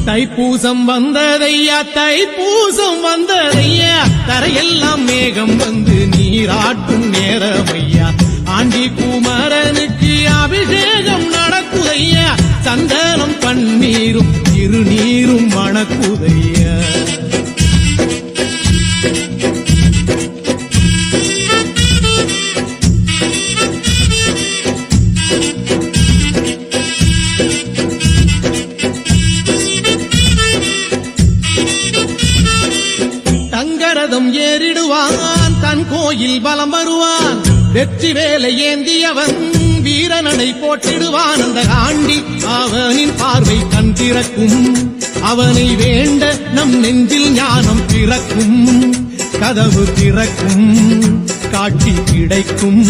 தைப்பூசம் வந்ததையா தைப்பூசம் வந்ததையா தரையெல்லாம் மேகம் வந்து நீராட்டும் நேரமையா ஆண்டி குமரனுக்கு அபிஷேகம் நடக்குதையா சந்தனம் பன்னீரும் திருநீரும் மணக்குதையா தங்கரதம் ஏறிடுவான் தன் கோயில் வலம் வருவான் வெற்றி வேலை ஏந்தியவன் வீரனடை போட்டிடுவான் அந்த ஆண்டி அவனின் பார்வை கண் திறக்கும் அவனை வேண்ட நம் நெஞ்சில் ஞானம் பிறக்கும் கதவு திறக்கும் காட்சி கிடைக்கும்.